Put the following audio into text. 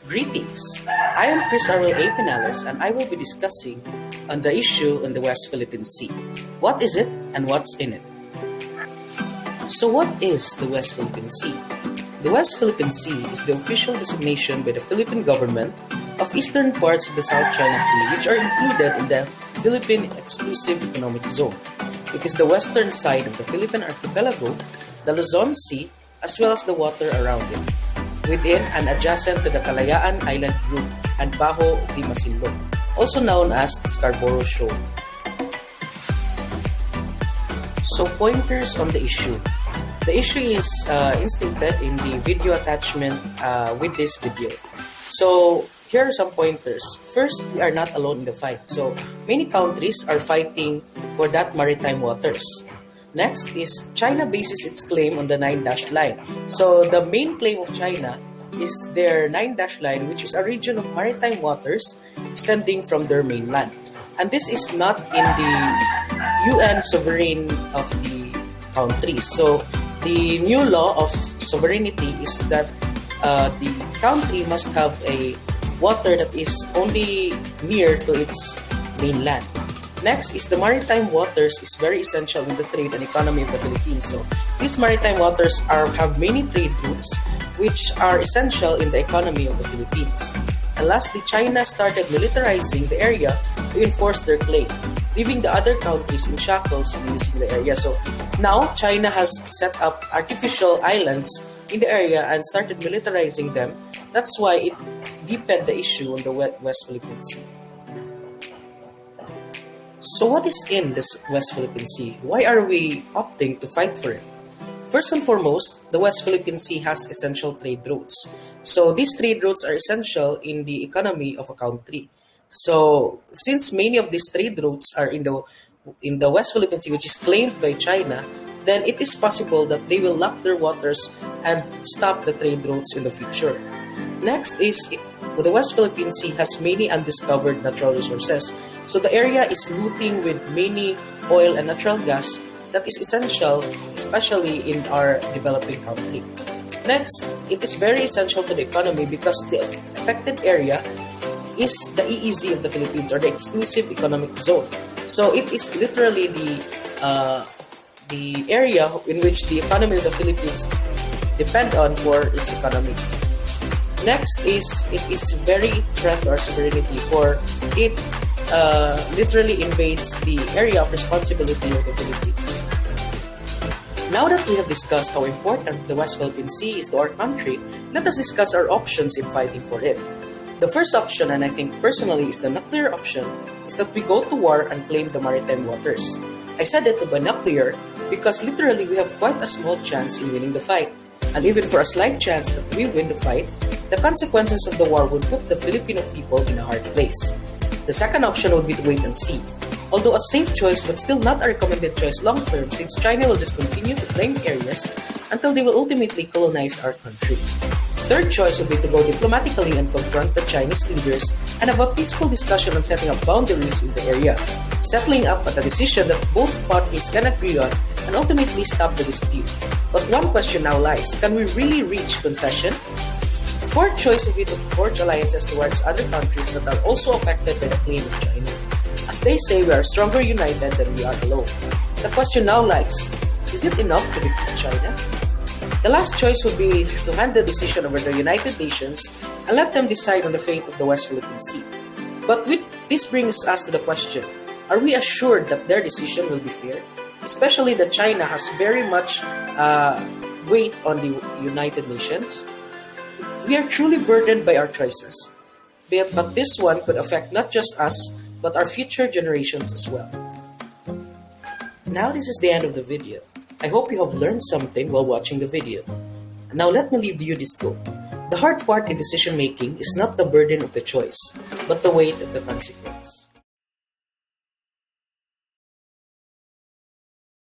Greetings. I am Chris Arul A. Pinales and I will be discussing on the issue on the West Philippine Sea. What is it and what's in it? So what is the West Philippine Sea? The West Philippine Sea is the official designation by the Philippine government of eastern parts of the South China Sea which are included in the Philippine Exclusive Economic Zone. It is the western side of the Philippine archipelago, the Luzon Sea, as well as the water around it, within and adjacent to the Kalayaan Island Group and Bajo de Masinloc, also known as Scarborough Shoal. So pointers on the issue. The issue is instated in the video attachment with this video. So here are some pointers. First, we are not alone in the fight. So many countries are fighting for that maritime waters. Next is China bases its claim on the 9-dash line. So the main claim of China is their 9-dash line, which is a region of maritime waters extending from their mainland. And this is not in the UN sovereign of the countries. So the new law of sovereignty is that the country must have a water that is only near to its mainland. Next is the maritime waters is very essential in the trade and economy of the Philippines. So these maritime waters have many trade routes which are essential in the economy of the Philippines. And lastly, China started militarizing the area to enforce their claim, leaving the other countries in shackles in using the area. So now China has set up artificial islands in the area and started militarizing them. That's why it deepened the issue on the West Philippine Sea. So what is in this West Philippine Sea? Why are we opting to fight for it? First and foremost, the West Philippine Sea has essential trade routes. So these trade routes are essential in the economy of a country. So since many of these trade routes are in the West Philippine Sea, which is claimed by China, then it is possible that they will lock their waters and stop the trade routes in the future. Next is the West Philippine Sea has many undiscovered natural resources. So the area is looting with many oil and natural gas that is essential, especially in our developing country. Next, it is very essential to the economy because the affected area is the EEZ of the Philippines, or the Exclusive Economic Zone. So it is literally the area in which the economy of the Philippines depend on for its economy. Next is it is very threat to our sovereignty, for it literally invades the area of responsibility of the Philippines. Now that we have discussed how important the West Philippine Sea is to our country, let us discuss our options in fighting for it. The first option, and I think personally is the nuclear option, is that we go to war and claim the maritime waters. I said it to be nuclear because literally we have quite a small chance in winning the fight. And even for a slight chance that we win the fight, the consequences of the war would put the Filipino people in a hard place. The second option would be to wait and see. Although a safe choice, but still not a recommended choice long term, since China will just continue to claim areas until they will ultimately colonize our country. Third choice would be to go diplomatically and confront the Chinese leaders and have a peaceful discussion on setting up boundaries in the area, settling up at a decision that both parties can agree on and ultimately stop the dispute. But one question now lies, can we really reach concession? The fourth choice would be to forge alliances towards other countries that are also affected by the claim of China. As they say, we are stronger united than we are alone. The question now lies, is it enough to defeat China? The last choice would be to hand the decision over to the United Nations and let them decide on the fate of the West Philippine Sea. But this brings us to the question, are we assured that their decision will be fair? Especially that China has very much weight on the United Nations. We are truly burdened by our choices. But this one could affect not just us, but our future generations as well. Now this is the end of the video. I hope you have learned something while watching the video. Now let me leave you this quote. The hard part in decision making is not the burden of the choice, but the weight of the consequence.